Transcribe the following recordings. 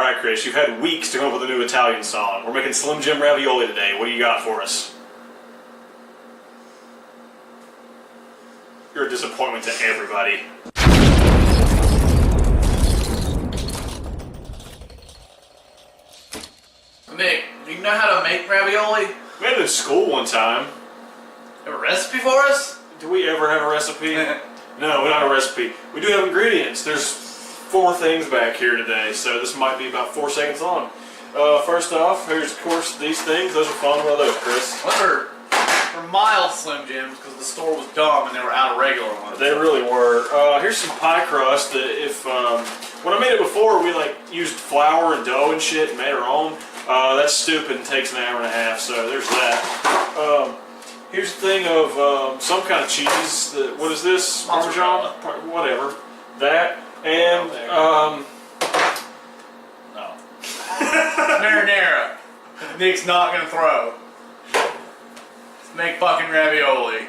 Alright, Chris, you've had weeks to come up with a new Italian song. We're making Slim Jim Ravioli today. What do you got for us? You're a disappointment to everybody. Nick, do you know how to make ravioli? We had it in school one time. Have a recipe for us? Do we ever have a recipe? No, we don't have a recipe. We do have ingredients. There's 4 things back here today, so this might be about 4 seconds long. First off, here's of course these things. Those are fun. What are those, Chris? Those are mild Slim Jims because the store was dumb and they were out of regular ones. They really were. Here's some pie crust. If when I made it before, we like used flour and dough and shit and made our own. That's stupid and takes an hour and a half. So there's that. Here's a thing of some kind of cheese. What is this? Parmesan? Whatever. That and no. Marinara. Nick's not gonna throw. Let's make fucking ravioli.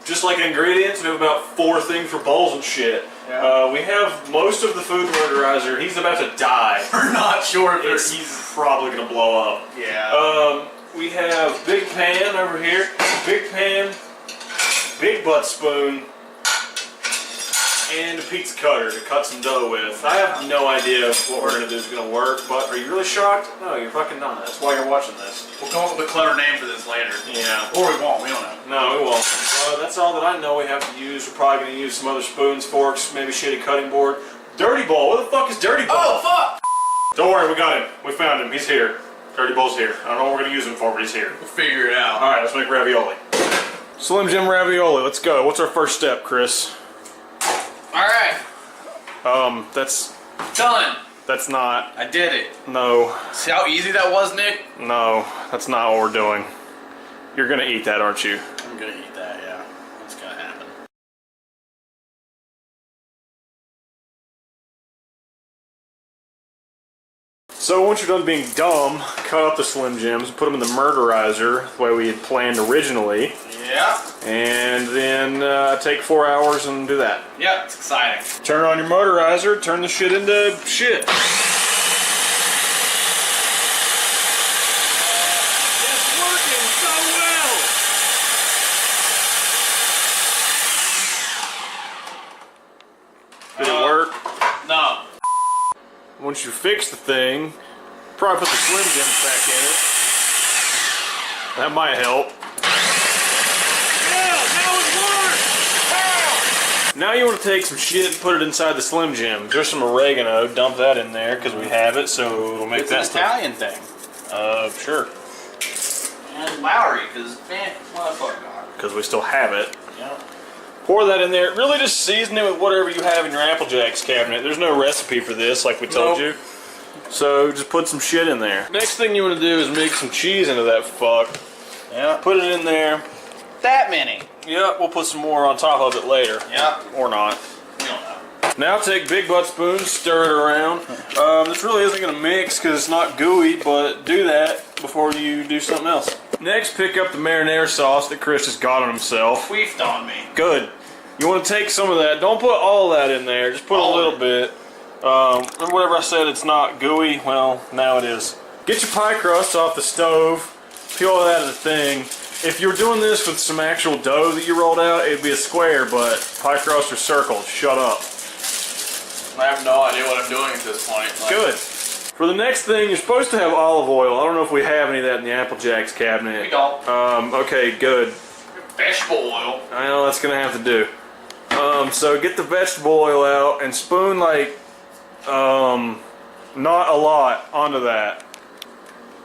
Just like ingredients, we have about 4 things for bowls and shit. Yeah. We have most of the food murderizer. He's about to die. We're not sure if he's probably gonna blow up. Yeah. We have big pan over here. Big pan, big butt spoon, and a pizza cutter to cut some dough with. I have no idea if what we're gonna do is gonna work, but are you really shocked? No, you're fucking not. That's why you're watching this. We'll come up with a clever name for this later. Yeah. Or we won't, we don't know. No, we won't. That's all that I know we have to use. We're probably gonna use some other spoons, forks, maybe shitty cutting board. Dirty Bowl, what the fuck is Dirty Bowl? Oh, fuck! Don't worry, we got him. We found him, he's here. Dirty Bowl's here. I don't know what we're gonna use him for, but he's here. We'll figure it out. Alright, let's make ravioli. Slim Jim ravioli, let's go. What's our first step, Chris? Alright. That's... Done. That's not... I did it. No. See how easy that was, Nick? No, that's not what we're doing. You're gonna eat that, aren't you? I'm gonna eat that, yeah. That's gonna happen. So once you're done being dumb, cut up the Slim Jims, put them in the murderizer, the way we had planned originally. Yeah. And then take 4 hours and do that. Yeah, it's exciting. Turn on your motorizer, turn the shit into shit. It's working so well! Did it work? No. Once you fix the thing, probably put the Slim Jims back in it. That might help. Now you want to take some shit and put it inside the Slim Jim. There's some oregano. Dump that in there because we have it, so it'll make it's that an Italian thing. Sure. And Lowry, because motherfucker not. Because we still have it. Yeah. Pour that in there. Really just season it with whatever you have in your Apple Jacks cabinet. There's no recipe for this, like we told you. So just put some shit in there. Next thing you want to do is make some cheese into that fuck. Yeah. Put it in there. That many. Yep, we'll put some more on top of it later. Yeah. Or not. We don't know. Now take big butt spoon, stir it around. This really isn't going to mix because it's not gooey, but do that before you do something else. Next, pick up the marinara sauce that Chris has got on himself. Queefed on me. Good. You want to take some of that. Don't put all that in there. Just put a little bit. And whatever I said, it's not gooey. Well, now it is. Get your pie crust off the stove. Peel that as a thing. If you're doing this with some actual dough that you rolled out, it'd be a square, but pie crusts are circles. Shut up. I have no idea what I'm doing at this point. Like, good. For the next thing, you're supposed to have olive oil. I don't know if we have any of that in the Apple Jacks cabinet. We don't. Okay, good. Vegetable oil. I know that's gonna have to do. So get the vegetable oil out and spoon like, not a lot onto that.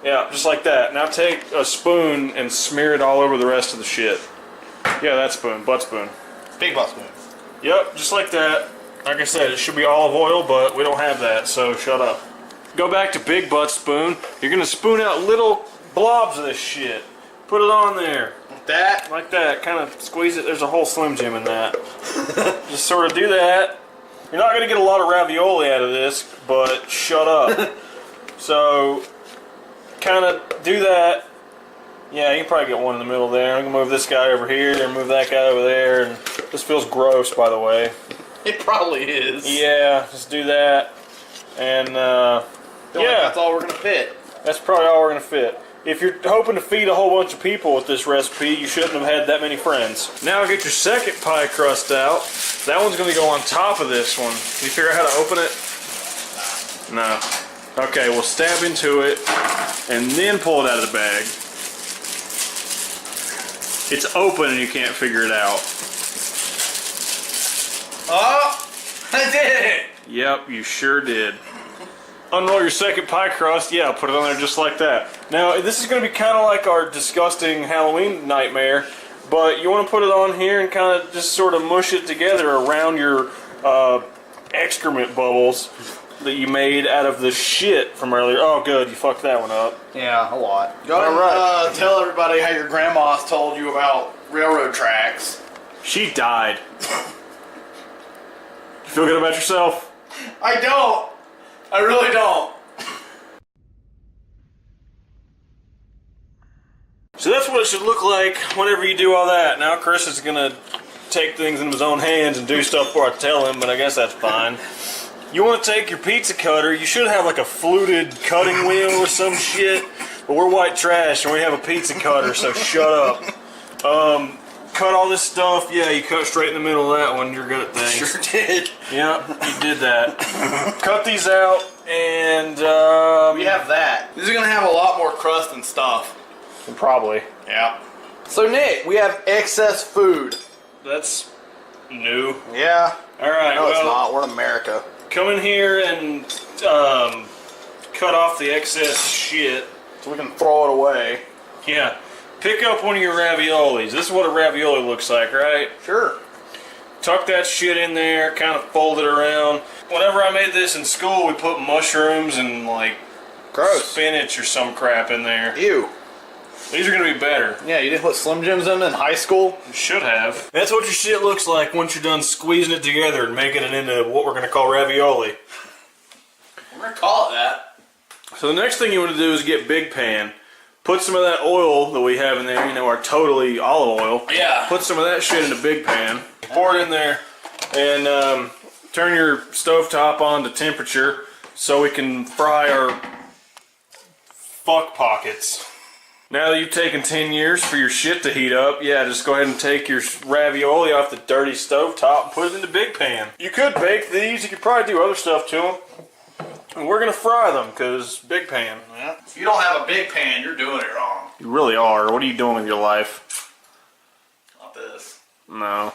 Yeah, just like that. Now take a spoon and smear it all over the rest of the shit. Yeah, that spoon, butt spoon. Big butt spoon. Yep, just like that. Like I said, it should be olive oil, but we don't have that, so shut up. Go back to big butt spoon. You're gonna spoon out little blobs of this shit. Put it on there. Like that? Like that. Kind of squeeze it. There's a whole Slim Jim in that. Just sort of do that. You're not gonna get a lot of ravioli out of this, but shut up. So, kind of do that. Yeah, you can probably get one in the middle there. I'm gonna move this guy over here and move that guy over there. And this feels gross, by the way. It probably is. Yeah, just do that. And Feel like that's all we're gonna fit. That's probably all we're gonna fit. If you're hoping to feed a whole bunch of people with this recipe, you shouldn't have had that many friends. Now get your second pie crust out. That one's gonna go on top of this one. Can you figure out how to open it? No. Okay, we'll stab into it and then pull it out of the bag. It's open and you can't figure it out. Oh, I did it! Yep, you sure did. Unroll your second pie crust, yeah, put it on there just like that. Now, this is going to be kind of like our disgusting Halloween nightmare, but you want to put it on here and kind of just sort of mush it together around your excrement bubbles that you made out of the shit from earlier. Oh, good, you fucked that one up. Yeah, a lot. Go ahead and tell everybody how your grandma's told you about railroad tracks. She died. You feel good about yourself? I don't. I really don't. So that's what it should look like whenever you do all that. Now Chris is gonna take things into his own hands and do stuff before I tell him, but I guess that's fine. You want to take your pizza cutter, you should have like a fluted cutting wheel or some shit, but we're white trash and we have a pizza cutter, so shut up. Cut all this stuff, yeah, you cut straight in the middle of that one, you're good at things. Sure did. Yeah, you did that. Cut these out, and we have that. This is gonna have a lot more crust and stuff. Probably. Yeah. So Nick, we have excess food. That's new. Yeah. Alright, No, well, it's not. We're in America. come in here and cut off the excess shit. So we can throw it away. Yeah. Pick up one of your raviolis. This is what a ravioli looks like, right? Sure. Tuck that shit in there, kind of fold it around. Whenever I made this in school, we put mushrooms and like spinach or some crap in there. Ew. These are gonna be better. Yeah, you didn't put Slim Jims in high school? You should have. That's what your shit looks like once you're done squeezing it together and making it into what we're gonna call ravioli. We're gonna call it that. So the next thing you want to do is get Big Pan. Put some of that oil that we have in there, you know, our totally olive oil. Yeah. Put some of that shit in a Big Pan. Pour it in there and turn your stovetop on to temperature so we can fry our fuck pockets. Now that you've taken 10 years for your shit to heat up, yeah, just go ahead and take your ravioli off the dirty stovetop and put it in the Big Pan. You could bake these, you could probably do other stuff to them. And we're gonna fry them, because Big Pan. Yeah. If you don't have a big pan, you're doing it wrong. You really are. What are you doing with your life? Not this. No.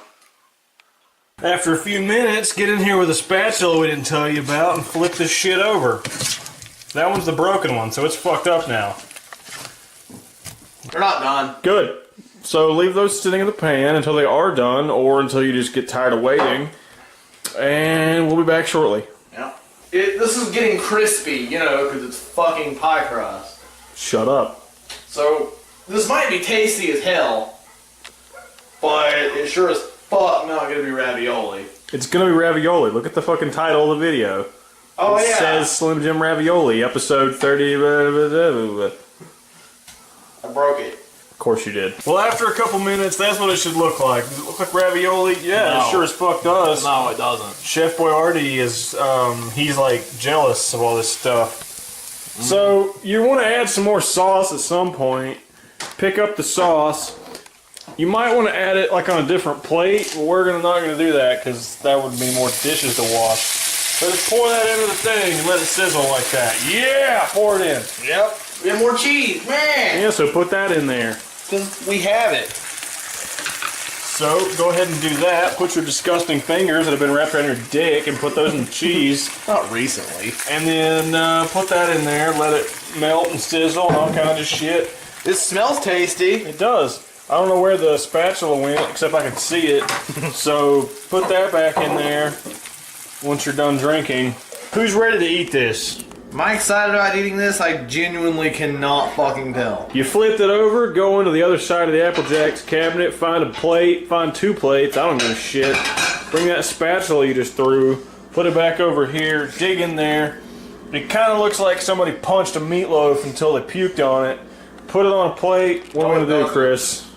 After a few minutes, get in here with a spatula we didn't tell you about and flip this shit over. That one's the broken one, so it's fucked up now. They're not done. Good. So leave those sitting in the pan until they are done, or until you just get tired of waiting. And we'll be back shortly. Yeah. This is getting crispy, you know, because it's fucking pie crust. Shut up. So, this might be tasty as hell, but it sure as fuck not gonna be ravioli. It's gonna be ravioli. Look at the fucking title of the video. Oh, It yeah. says Slim Jim Ravioli, episode 30. I broke it. Of course you did. Well, after a couple minutes, that's what it should look like. Does it look like ravioli? Yeah, No. it sure as fuck does. No, it doesn't. Chef Boyardee is, he's like jealous of all this stuff. So, you want to add some more sauce at some point. Pick up the sauce. You might want to add it like on a different plate, but we're not going to do that because that would be more dishes to wash. So just pour that into the thing and let it sizzle like that. Yeah, pour it in. Yep. We have more cheese, man. Yeah, so put that in there. Because we have it. So go ahead and do that. Put your disgusting fingers that have been wrapped around your dick and put those in the cheese. Not recently. And then put that in there. Let it melt and sizzle and all kinds of shit. This smells tasty. It does. I don't know where the spatula went, except I can see it. So put that back in there once you're done drinking. Who's ready to eat this? Am I excited about eating this? I genuinely cannot fucking tell. You flipped it over, go into the other side of the Apple Jacks cabinet, find a plate, find 2 plates, I don't give a shit. Bring that spatula you just threw, put it back over here, dig in there. It kind of looks like somebody punched a meatloaf until they puked on it. Put it on a plate. What am I going to do, Chris?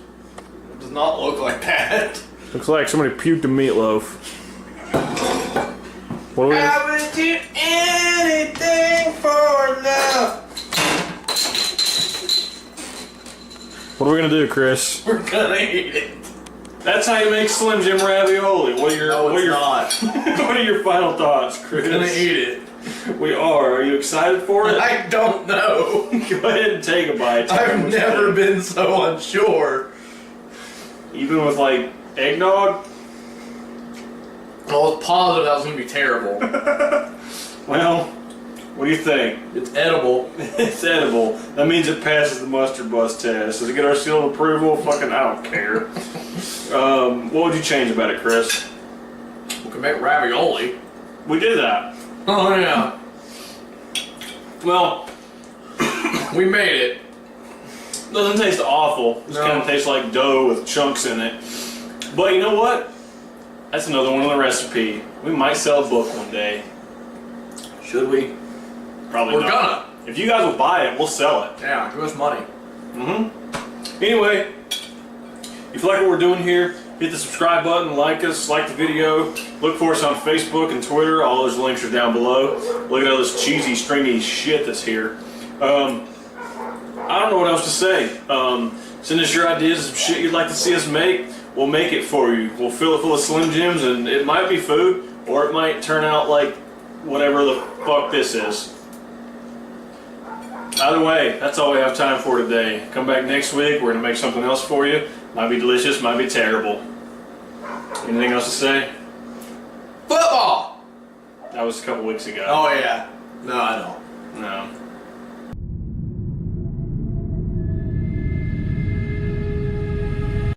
It does not look like that. Looks like somebody puked a meatloaf. What do we I would do anything for What are we gonna do, Chris? We're gonna eat it. That's how you make Slim Jim ravioli. What are your No, it's not. What are your final thoughts, Chris? We're gonna eat it. We are. Are you excited for it? I don't know. Go ahead and take a bite. I've never been so unsure. Even with like eggnog? I was positive that was gonna be terrible. Well, what do you think? It's edible. It's edible. That means it passes the MustardBus test. Does it get our seal of approval? Fucking, I don't care. What would you change about it, Chris? We can make ravioli. We did that. Oh yeah. Well, We made it. doesn't taste awful. It No. kind of tastes like dough with chunks in it. But you know what? That's another one on the recipe. We might sell a book one day. Should we? Probably We're not. gonna. If you guys will buy it, we'll sell it. Yeah, give us money. Anyway, if you like what we're doing here, hit the subscribe button, like us, like the video. Look for us on Facebook and Twitter. All those links are down below. Look at all this cheesy, stringy shit that's here. I don't know what else to say. Send us your ideas of shit you'd like to see us make. We'll make it for you. We'll fill it full of Slim Jims, and it might be food, or it might turn out like whatever the fuck this is. Either way, that's all we have time for today. Come back next week. We're going to make something else for you. Might be delicious, might be terrible. Anything else to say? Football! That was a couple weeks ago. Oh yeah. No, I don't. No.